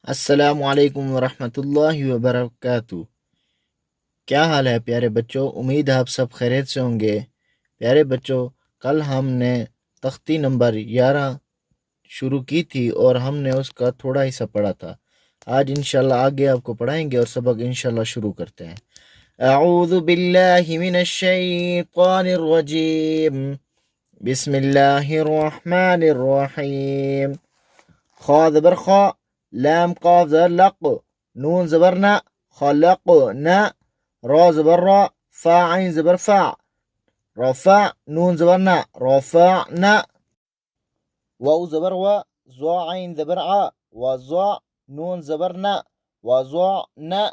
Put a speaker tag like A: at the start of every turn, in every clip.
A: अस्सलामुअलैकुम वरहमतुल्लाहि वबरकातुहू। क्या हाल है प्यारे बच्चों? उम्मीद है आप सब खैरियत से होंगे। प्यारे बच्चों, कल हमने तख्ती नंबर 11 शुरू की थी और हमने उसका थोड़ा हिस्सा पढ़ा था। आज इंशाल्लाह आगे आपको पढ़ाएंगे और सबक इंशाल्लाह शुरू करते हैं। अऊज़ु बिल्लाहि मिनश शैतानिर रजीम। बिस्मिल्लाहिर रहमानिर रहीम। खा ज़बर खा, लाम काफ ज़बर लक, नून ज़बर ना, खलक ना, रा ज़बर रा, फा आइन ज़बर फा, रफा, नून ज़बर ना, रफा ना, वाव ज़बर वा, ज़ा आइन ज़बर आ, वज़ा, नून ज़बर ना, वज़ा ना,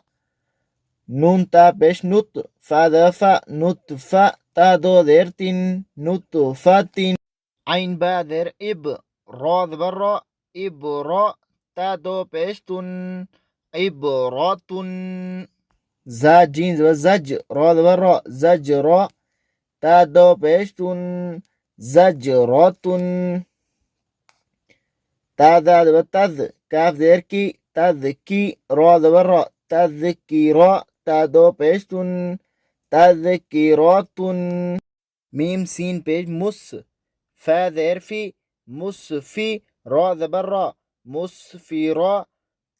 A: नून ता पेश नुत, फा ज़ फा, नुत फा, ता दो ज़ेर तीन, नुत फा तीन, आइन बा ज़ेर इब, रा ज़बर रा, इब रा, ता दो पेश तुन, इब रा तुन, जा जीन ज़बर जज, रा ज़बर रा, जज रा, ता दो पेश तुन, जज रा तुन, ता दा ज़बर तज, काफ ज़ेर की, तज की, रा ज़बर रा, तज की रा, ता दो पेश तुन, तज की रा तुन, मीम सीन पेश मुस, फा ज़ेर फी, मुसफी, रा ज़बर रा, मुसफिरा,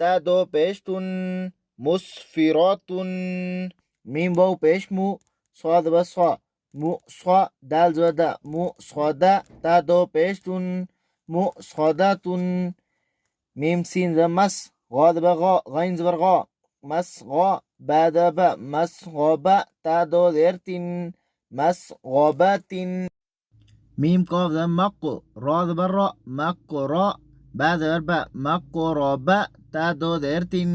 A: ता दो पेश तुन, मुसफिरातुन, मीम वाव पेश मु, स्वा ज़बर स्वा, मुस्वा, दाल ज़बर दा, मुस्वादा, ता दो पेश तुन, मुस्वादातुन, मीम सीन ज़बर मस, गा ज़बर गा, गाइन ज़बर गा, मस गा, बा ज़बर बा, मस गाबा, ता दो ज़ेर तीन, मस गाबातिन, मीम काफ ज़बर मक, रा ज़बर रा, मक रा, बा ज़बर बा, मक रबा, ता दो ज़ेर तीन,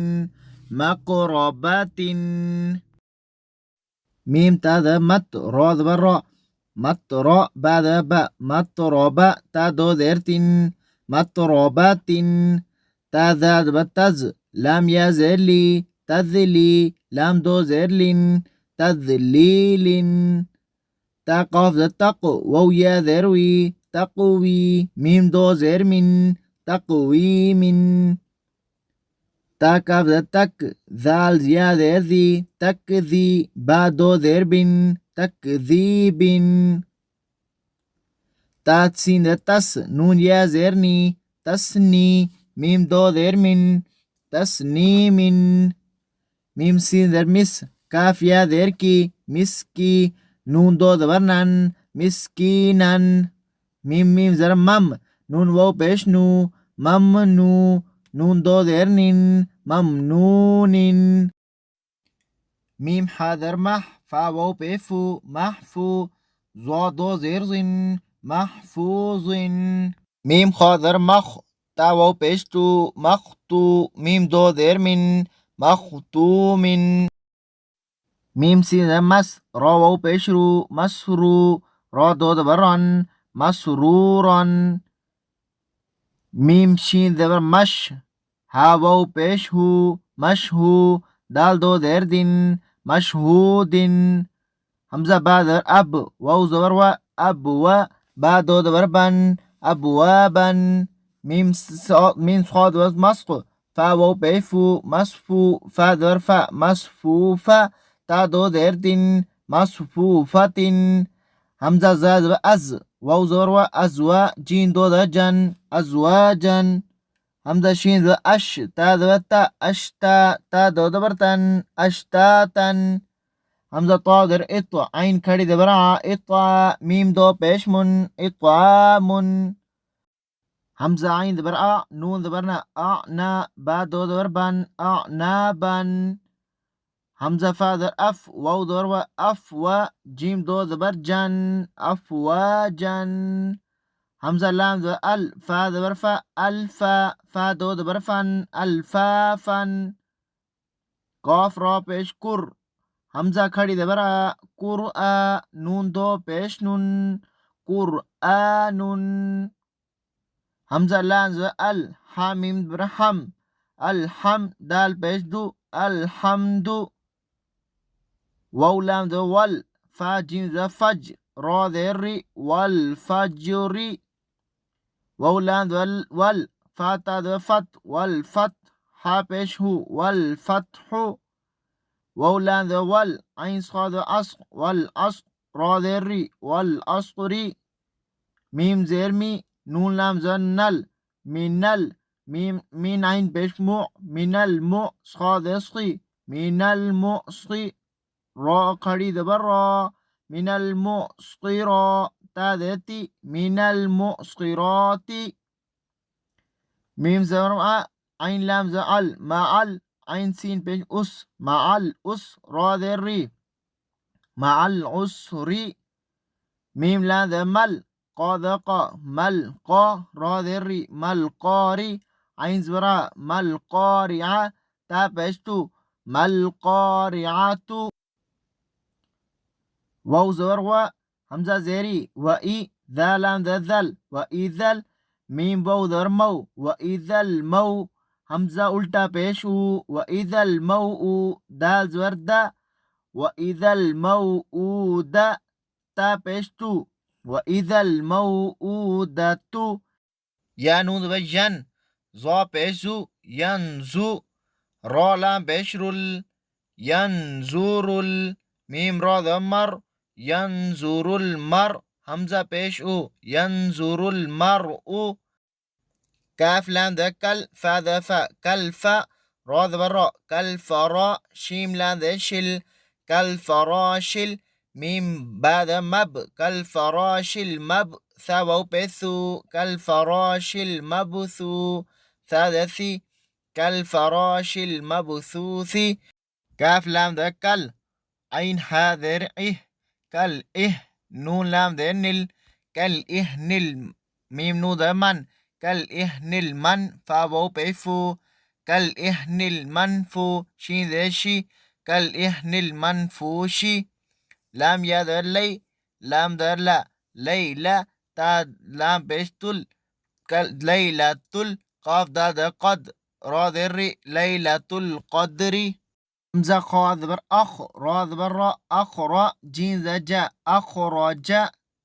A: मक रबातिन, मीम ता ज़बर मत, रा ज़बर रा, मत रा, बा ज़बर बा, मत रबा, ता दो ज़ेर तीन, मत रबातिन, ता ज़ा ज़बर तज, लाम या ज़ेर ली, तज़ली, लाम दो ज़ेर लिन, तज़लीलिन, ता काफ ज़बर तक, वाव या ज़ेर वी, तक़वी, मीम दो ज़ेर मिन, तक़वीमिन, ता काफ ज़बर तक, ज़ाल या ज़ेर ज़ी, तकज़ी, बा दो ज़ेर बिन, तकज़ीबिन, ता सीन ज़बर तस, नून या ज़ेर नी, तसनी, मीम दो ज़ेर मिन, तसनीमिन, मीम सीन ज़बर मिस, काफ या ज़ेर की, मिसकी, नून दो ज़बर नन, मिस्कीनन, मीम मीम ज़बर मम, नून वाव पेश नू, ममनू, नून दो ज़ेर निन, ममनूनिन, मीम हा ज़बर मह, फा वाव पेश फू, महफू, ज़ा दो ज़ेर ज़िन, महफूज़िन, मीम खा ज़बर मख, ता वाव पेश तू, मखतू, मीम दो ज़ेर मिन, मखतूमिन, मीम सीन ज़बर मस, रा वाव पेश रू, मसरू, रा दो ज़बर रन, मसरूरन, मीम शीन ज़बर मश, हा वाव पेश हू, मशहू, दाल दो ज़ेर दिन, मशहूदिन, हमजा बा ज़बर अब, वाव ज़बर वा, अब व, बा दो ज़बर बन, अबवाबन, मीम स्वाद ज़बर मस्क, फा वाव पेश फू, मसफू, फा ज़बर फा, मसफूफा, ता दो ज़ेर तीन, मसफूफतिन, हमजा जा ज़बर अज, वाव ज़बर वा, अज़वा, जीन दो ज़बर जन, अज़वाजन, हमजा शीन ज़बर अश, ता ज़बर ता, अशता, ता दो ज़बर तन, अशतातन, हमजा ता ज़बर इत, आइन खड़ी ज़बर आ, इता, मीम दो पेश मुन, इतामुन, हमजा आइन ज़बर आ, नून ज़बर ना, आ ना, बा दो ज़बर बन, आ ना बन, हमजा फा ज़बर अफ, वाव ज़बर वा, अफ व, जीम दो ज़बर जन, अफवाजन, हमजा लाम ज़बर अल, फा ज़बर फा, अल्फा, फा दो ज़बर फन, अल्फाफन, काफ रा पेश कुर, हमजा खड़ी ज़बर आ, कुरआ, नून दो पेश नुन, कुरआनुन, हमजा लाम ज़बर अल, हा मीम ज़बर हम, अलहम, दाल पेश दु, अलहमदु, वाव लाम ज़बर वल, फा जीम ज़बर फज, रा ज़ेर री, वल फजरी, वाव लाम ज़बर वल, फा ता ज़बर फत, वल फत, ها پیش هو والفتح واو لام ذا وال عين صاد أصق والأصق را ذا ري والأصقري ميم زير مي نون لام ذا نل من نل مين عين پیش مو من المو صاد اسقي من المؤسقي را قري ذا برا من المؤسقرا تادتي من المؤسقرات ميم زرع عين لام زعل معل عين سين بيش أس مع الأس را ذا الري مع العسر ميم لام ذا مل قا ذا قا مل قا را ذا الري مل قاري عين زرع مل قارعة تا بيش تو مل قارعة واو زرع همزة زيري وإي ذا لام ذا ذل وإذا ميم واو ذر مو وإذا المو همزة उल्टा पेश हु وإذا الموء दाल زوردا وإذا الموءودة تا पेश तू وإذا الموءودة يا نون بجن زا पेशु ينزو را لام بشرل ينزور ميم را ذمر ينزور المر همزة पेश او ينزور المرء كاف لام ذا كل فا ذا فا كالفا را ذا برا كالفرا شيم لام ذا شل كالفراشل ميم با ذا مب كالفراش المب ثا واو بثو كالفراش المبثو ثا ذا ثي كالفراش المبثوث كاف لام ذا كل عين حاذر كال نون لام ذا نل كال نل ميم نو ذا من كالإهن المن فابو بيفو كالإهن المنفو شين ذا شي كالإهن المنفوشي لام يا ذا لي لام ذا لا ليلة تا لام بيستل ليلة تل قاف ذا قد را ذا ري ليلة القدر همزة قاذ بر أخ را بر أخرى جين ذا جاء أخرج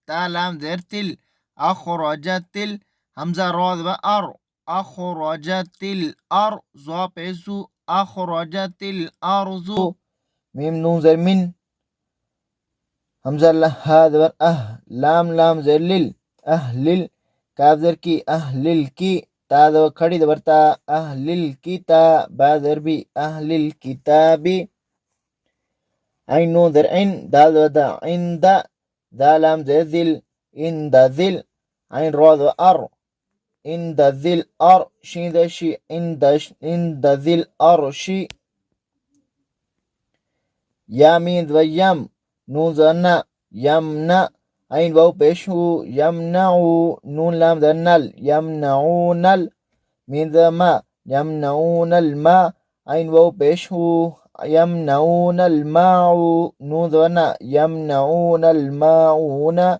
A: تا لام ذا تل أخرجت همزة را ذا أر أخرجت الأرض بيسو أخرجت الأرض ميم نون زي من همزة هذا لام زي لل أهلل كاف ذر كي أهلل كي تا ذا خड़ी ذا برتا أهلل كتاب ذر بي أهلل كتاب عين نون ذر عين دال ذا عند ذا لام زي ذل إن ذا ذل عين را ذا أر إن ذا ذل أر شين ذا شي إن ذا ذل أر شي يامين ذا يم نون ذا نا يمنا عين واو بيشو يمنعو نون لام ذا نل يمنعون من ذا ما يمنعون الماء عين واو بيشو يمنعون الماء نون ذا نا يمنعون الماعون